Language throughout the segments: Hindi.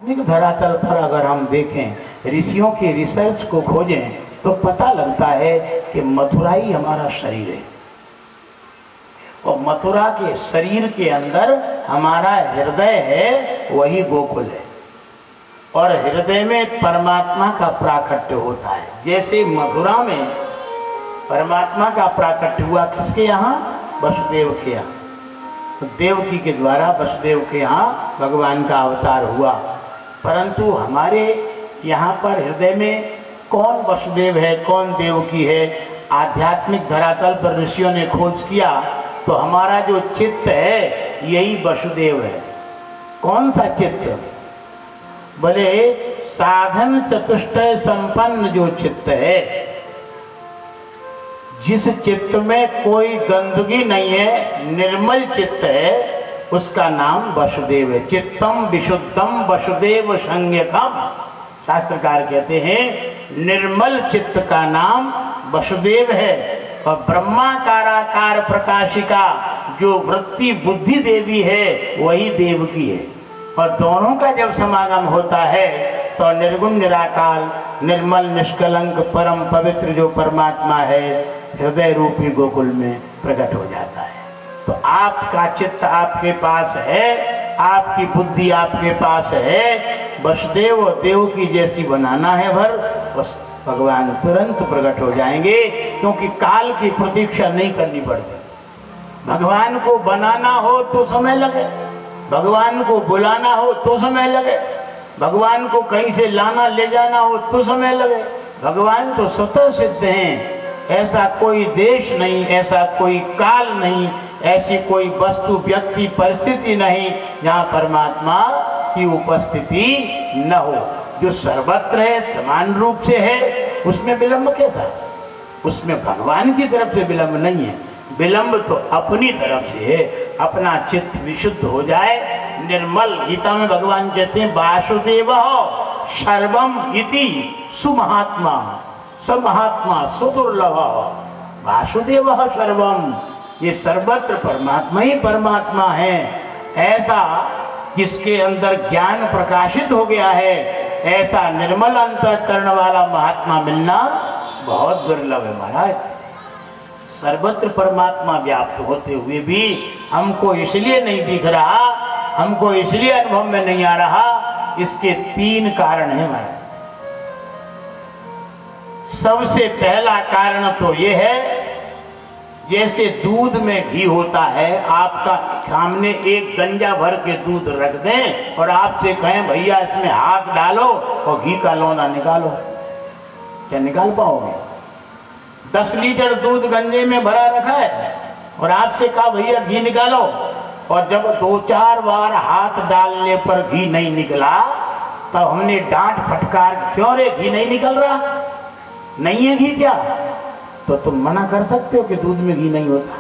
आध्यात्मिक धरातल पर अगर हम देखें, ऋषियों की रिसर्च को खोजें तो पता लगता है कि मथुरा ही हमारा शरीर है और मथुरा के शरीर के अंदर हमारा हृदय है, वही गोकुल है। और हृदय में परमात्मा का प्राकट्य होता है। जैसे मथुरा में परमात्मा का प्राकट्य हुआ किसके यहाँ? वसुदेव के यहाँ। तो देवकी के द्वारा वसुदेव के यहाँ भगवान का अवतार हुआ। परंतु हमारे यहाँ पर हृदय में कौन वसुदेव है, कौन देवकी है? आध्यात्मिक धरातल पर ऋषियों ने खोज किया तो हमारा जो चित्त है यही वसुदेव है। कौन सा चित्त? बोले साधन चतुष्टय संपन्न जो चित्त है, जिस चित्त में कोई गंदगी नहीं है, निर्मल चित्त है, उसका नाम वसुदेव है। चित्तम विशुद्धम वसुदेव संज्ञकम। शास्त्रकार कहते हैं निर्मल चित्त का नाम वसुदेव है। और ब्रह्माकाराकार प्रकाशिका जो वृत्ति बुद्धि देवी है वही देवकी है। और दोनों का जब समागम होता है तो निर्गुण निराकार निर्मल निष्कलंक परम पवित्र जो परमात्मा है हृदय रूपी गोकुल में प्रकट हो जाता है। तो आपका चित्त आपके पास है, आपकी बुद्धि आपके पास है। वसुदेव और देव की जैसी बनाना है भर, बस भगवान तुरंत प्रकट हो जाएंगे, क्योंकि काल की प्रतीक्षा नहीं करनी पड़ती। भगवान को बनाना हो तो समय लगे, भगवान को बुलाना हो तो समय लगे, भगवान को कहीं से लाना ले जाना हो तो समय लगे। भगवान तो स्वतः सिद्ध हैं। ऐसा कोई देश नहीं, ऐसा कोई काल नहीं, ऐसी कोई वस्तु व्यक्ति परिस्थिति नहीं जहाँ परमात्मा की उपस्थिति न हो। जो सर्वत्र है, समान रूप से है, उसमें विलंब कैसा? उसमें भगवान की तरफ से विलंब नहीं है, विलंब तो अपनी तरफ से है। अपना चित्त विशुद्ध हो जाए, निर्मल। गीता में भगवान कहते हैं वासुदेव सर्वम इति सुमहात्मा, समहात्मा सुदुर्लभ। वासुदेव सर्वम, ये सर्वत्र परमात्मा ही परमात्मा है। ऐसा जिसके अंदर ज्ञान प्रकाशित हो गया है, ऐसा निर्मल अंतःकरण वाला महात्मा मिलना बहुत दुर्लभ है महाराज। सर्वत्र परमात्मा व्याप्त होते हुए भी हमको इसलिए नहीं दिख रहा, हमको इसलिए अनुभव में नहीं आ रहा, इसके 3 कारण हैं महाराज। सबसे पहला कारण तो ये है, जैसे दूध में घी होता है, आपका सामने एक गंजा भर के दूध रख दें और आपसे कहें भैया इसमें हाथ डालो और घी का लोना निकालो, क्या निकाल पाओगे? 10 लीटर दूध गंजे में भरा रखा है और आपसे कहा भैया घी निकालो, और जब 2-4 बार हाथ डालने पर घी नहीं निकला तब हमने डांट फटकार, क्यों रे घी नहीं निकल रहा, नहीं है घी क्या? तो तुम मना कर सकते हो कि दूध में घी नहीं होता?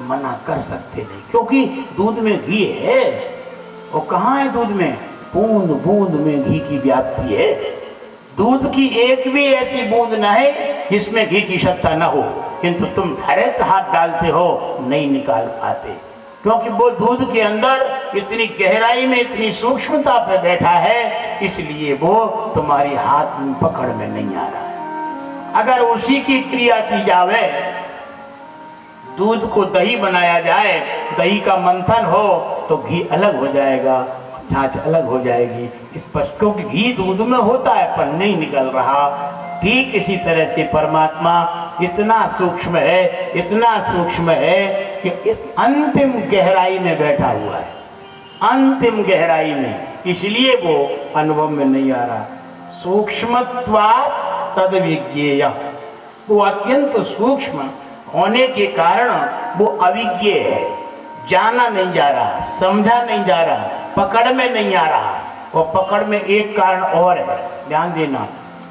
मना कर सकते नहीं, क्योंकि दूध में घी है। वो कहाँ है दूध में? बूंद बूंद में घी की व्याप्ति है। दूध की एक भी ऐसी बूंद न है जिसमें घी की सत्ता न हो, किंतु तुम डायरेक्ट हाथ डालते हो, नहीं निकाल पाते, क्योंकि वो दूध के अंदर इतनी गहराई में इतनी सूक्ष्मता पे बैठा है, इसलिए वो तुम्हारी हाथ में पकड़ में नहीं आ रहा है। अगर उसी की क्रिया की जावे, दूध को दही बनाया जाए, दही का मंथन हो तो घी अलग हो जाएगा, छाछ अलग हो जाएगी, स्पष्ट, क्योंकि घी दूध में होता है पर नहीं निकल रहा। ठीक इसी तरह से परमात्मा इतना सूक्ष्म है, इतना सूक्ष्म है कि अंतिम गहराई में बैठा हुआ है, अंतिम गहराई में, इसलिए वो अनुभव में नहीं आ रहा। सूक्ष्मत्वात् तद विज्ञेय, वो अत्यंत सूक्ष्म होने के कारण वो अविज्ञेय है, जाना नहीं जा रहा, समझा नहीं जा रहा, पकड़ में नहीं आ रहा। और पकड़ में एक कारण और है, ध्यान देना।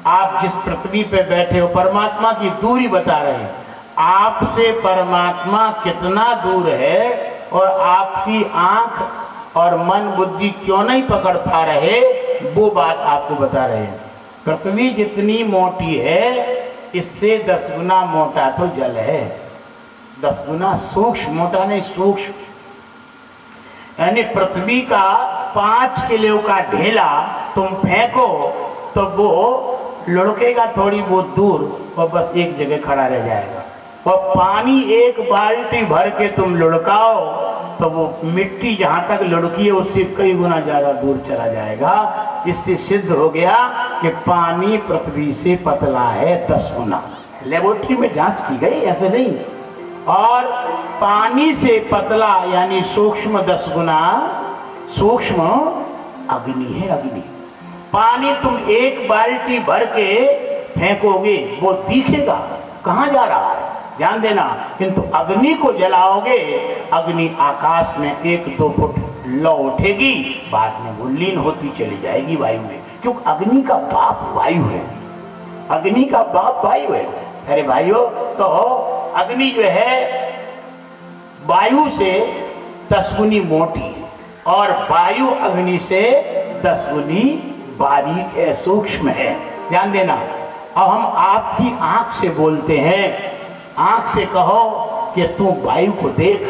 आप जिस पृथ्वी पे बैठे हो, परमात्मा की दूरी बता रहे हैं, आपसे परमात्मा कितना दूर है और आपकी आंख और मन बुद्धि क्यों नहीं पकड़ पा रहे, वो बात आपको बता रहे हैं। पृथ्वी जितनी मोटी है, इससे 10 गुना मोटा तो जल है, 10 गुना सूक्ष्म, मोटा नहीं सूक्ष्म। यानी पृथ्वी का 5 किलो का ढेला तुम फेंको तो वो लुढ़केगा थोड़ी बहुत दूर और बस एक जगह खड़ा रह जाएगा। और पानी 1 बाल्टी भर के तुम लुढ़काओ तो वो मिट्टी जहाँ तक लुढ़की है उससे कई गुना ज़्यादा दूर चला जाएगा। इससे सिद्ध हो गया कि पानी पृथ्वी से पतला है 10 गुना। लेबोरेटरी में जांच की गई, ऐसे नहीं। और पानी से पतला यानी सूक्ष्म 10 गुना सूक्ष्म अग्नि है। अग्नि पानी तुम 1 बाल्टी भर के फेंकोगे वो दिखेगा कहाँ जा रहा है, ध्यान देना। किंतु अग्नि को जलाओगे, अग्नि आकाश में 1-2 फुट लौ उठेगी, बाद में वो लीन होती चली जाएगी वायु में, क्योंकि अग्नि का बाप वायु है। अग्नि का बाप वायु है। अरे भाइयों, तो अग्नि जो है वायु से 10 गुनी मोटी है और वायु अग्नि से 10 गुनी बारीक है, सूक्ष्म है, ध्यान देना। अब हम आपकी आंख से बोलते हैं, आंख से कहो कि तू वायु को देख,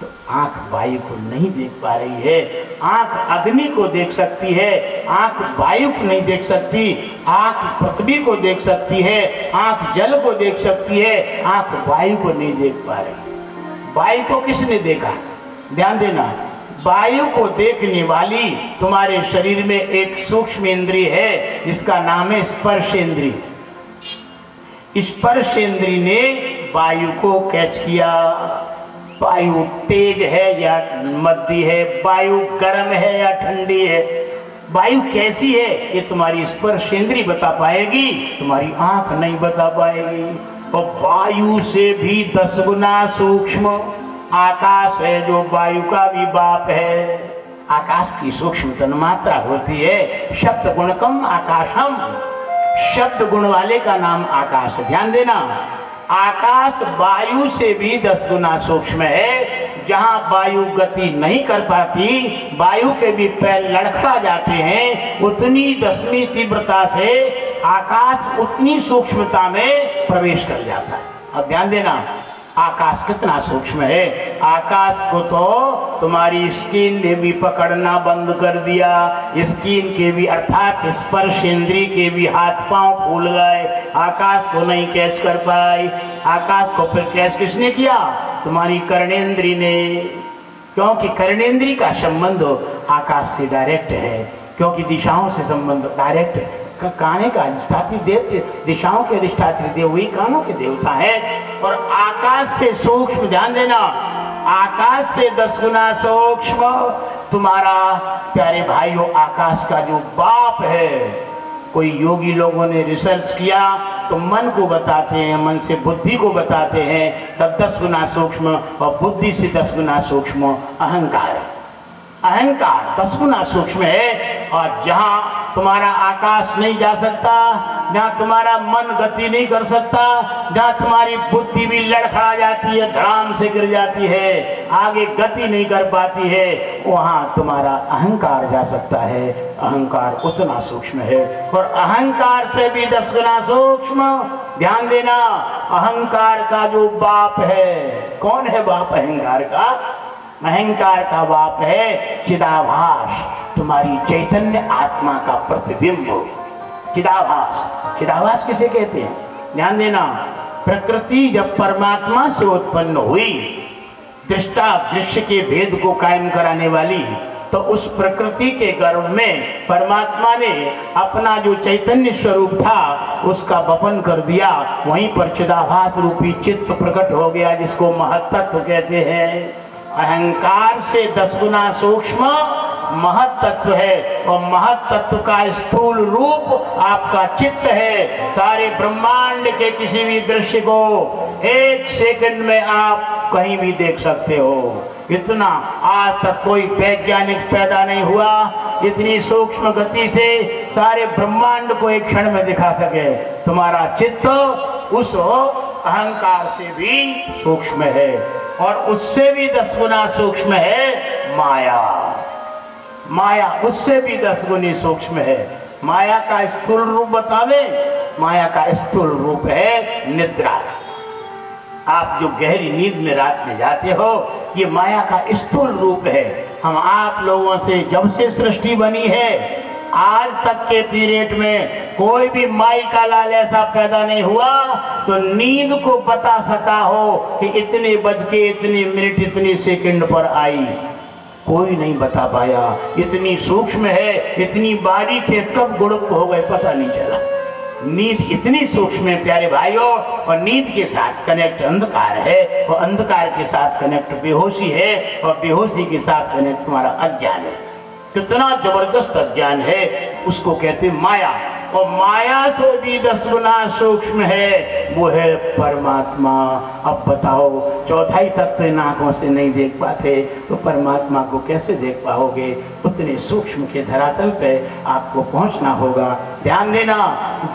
तो आंख वायु को नहीं देख पा रही है। आंख अग्नि को देख सकती है, आंख वायु को नहीं देख सकती। आंख पृथ्वी को देख सकती है, आंख जल को देख सकती है, आंख वायु को नहीं देख पा रही। वायु को किसने देखा, ध्यान देना। वायु को देखने वाली तुम्हारे शरीर में एक सूक्ष्म इंद्रिय है जिसका नाम है स्पर्शेंद्रिय। स्पर्शेंद्रिय ने वायु को कैच किया। वायु तेज है या मध्य है, वायु गर्म है या ठंडी है, वायु कैसी है ये तुम्हारी स्पर्शेंद्रिय बता पाएगी, तुम्हारी आंख नहीं बता पाएगी। और वायु से भी 10 गुना सूक्ष्म आकाश है जो वायु का भी बाप है। आकाश की सूक्ष्म तन्मात्रा होती है शब्द गुणकम आकाशम। शब्द गुण वाले का नाम आकाश है, ध्यान देना। आकाश वायु से भी 10 गुना सूक्ष्म है। जहां वायु गति नहीं कर पाती, वायु के भी पैर लड़खड़ा जाते हैं, उतनी 10वीं तीव्रता से आकाश उतनी सूक्ष्मता में प्रवेश कर जाता है। अब ध्यान देना, आकाश कितना सूक्ष्म है। आकाश को तो तुम्हारी स्किन ने भी पकड़ना बंद कर दिया। स्किन के भी अर्थात स्पर्श इंद्रिय के भी हाथ पांव फूल गए, आकाश को नहीं कैच कर पाई। आकाश को फिर कैच किसने किया, तुम्हारी कर्णेंद्रिय ने, क्योंकि कर्णेंद्रिय का संबंध आकाश से डायरेक्ट है, क्योंकि दिशाओं से संबंध डायरेक्ट है। काने का अधिष्ठात्री देव, दिशाओं के अधिष्ठात्री देव वही कानों के देवता है। और आकाश से सूक्ष्म, ध्यान देना, आकाश से 10 गुना सूक्ष्म तुम्हारा प्यारे भाइयों आकाश का जो बाप है। कोई योगी लोगों ने रिसर्च किया तो मन को बताते हैं, मन से बुद्धि को बताते हैं, तब 10 गुना सूक्ष्म, और बुद्धि से 10 गुना सूक्ष्म अहंकार है। अहंकार 10 गुना सूक्ष्म है। और जहाँ तुम्हारा आकाश नहीं जा सकता, जहाँ तुम्हारा मन गति नहीं कर सकता, जहाँ तुम्हारी बुद्धि भी लड़खड़ा जाती है, धड़ाम से गिर जाती है, आगे गति नहीं कर पाती है, वहाँ तुम्हारा अहंकार जा सकता है। अहंकार उतना सूक्ष्म है। और अहंकार से भी 10 गुना सूक्ष्म, ध्यान देना। अहंकार का जो बाप है, कौन है बाप अहंकार का? अहंकार का बाप है चिदाभास, तुम्हारी चैतन्य आत्मा का प्रतिबिंब। चिदाभास, चिदाभास किसे कहते हैं, ध्यान देना। प्रकृति जब परमात्मा से उत्पन्न हुई, दृष्टा दृश्य के भेद को कायम कराने वाली, तो उस प्रकृति के गर्भ में परमात्मा ने अपना जो चैतन्य स्वरूप था उसका वपन कर दिया। वहीं पर चिदाभास रूपी चित्त प्रकट हो गया, जिसको महत्तत्व कहते हैं। अहंकार से 10 गुना सूक्ष्म महत्तत्व है, और महत्तत्व का स्थूल रूप आपका चित्त है। सारे ब्रह्मांड के किसी भी दृश्य को 1 सेकंड में आप कहीं भी देख सकते हो। इतना आज तक कोई वैज्ञानिक पैदा नहीं हुआ इतनी सूक्ष्म गति से सारे ब्रह्मांड को एक क्षण में दिखा सके। तुम्हारा चित्त उस अहंकार से भी सूक्ष्म है, और उससे भी 10 गुना सूक्ष्म है माया। माया उससे भी 10 गुनी सूक्ष्म है। माया का स्थूल रूप बतावे, माया का स्थूल रूप है निद्रा। आप जो गहरी नींद में रात में जाते हो, ये माया का स्थूल रूप है। हम आप लोगों से जब से सृष्टि बनी है आज तक के पीरियड में कोई भी माई का लाल ऐसा पैदा नहीं हुआ तो नींद को बता सका हो कि इतने बज के इतने मिनट इतने सेकंड पर आई। कोई नहीं बता पाया। इतनी सूक्ष्म है, इतनी बारीक है, कब गुड़क हो गए पता नहीं चला। नींद इतनी सूक्ष्म है प्यारे भाइयों, और नींद के साथ कनेक्ट अंधकार है, और अंधकार के साथ कनेक्ट बेहोशी है, और बेहोशी के साथ कनेक्ट तुम्हारा अज्ञान है। कितना जबरदस्त अज्ञान है, उसको कहते माया। और माया से भी 10 गुना सूक्ष्म है, वो है परमात्मा। अब बताओ, चौथाई तक तो आंखों से नहीं देख पाते तो परमात्मा को कैसे देख पाओगे? उतने सूक्ष्म के धरातल पे आपको पहुंचना होगा। ध्यान देना,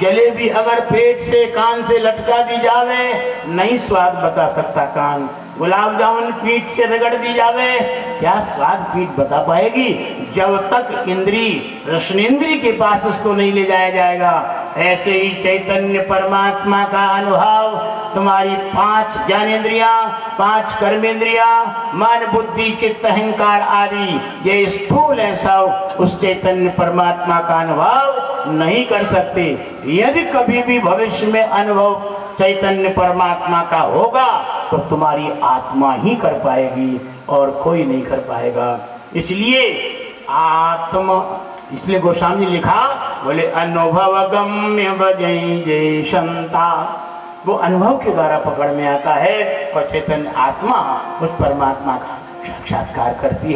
जलेबी अगर पेट से कान से लटका दी जावे नहीं स्वाद बता सकता कान। गुलाब जामुन पीठ से रगड़ दी जावे क्या स्वाद पीठ बता पाएगी? जब तक इंद्री रसनेन्द्री के पास उसको नहीं ले जाया जाएगा। ऐसे ही चैतन्य परमात्मा का अनुभव तुम्हारी 5 ज्ञानेन्द्रियां, 5 कर्मेंद्रियां, मन बुद्धि चित्त अहंकार आदि ये स्थूल है सब, उस चैतन्य परमात्मा का अनुभव नहीं कर सकते। यदि कभी भी भविष्य में अनुभव चैतन्य परमात्मा का होगा तो तुम्हारी आत्मा ही कर पाएगी और कोई नहीं कर पाएगा। इसलिए आत्मा, इसलिए गोस्वामी ने लिखा, बोले अनुभव गम्य भजई जय संता। वो अनुभव के द्वारा पकड़ में आता है और चैतन्य आत्मा उस परमात्मा का साक्षात्कार करती है।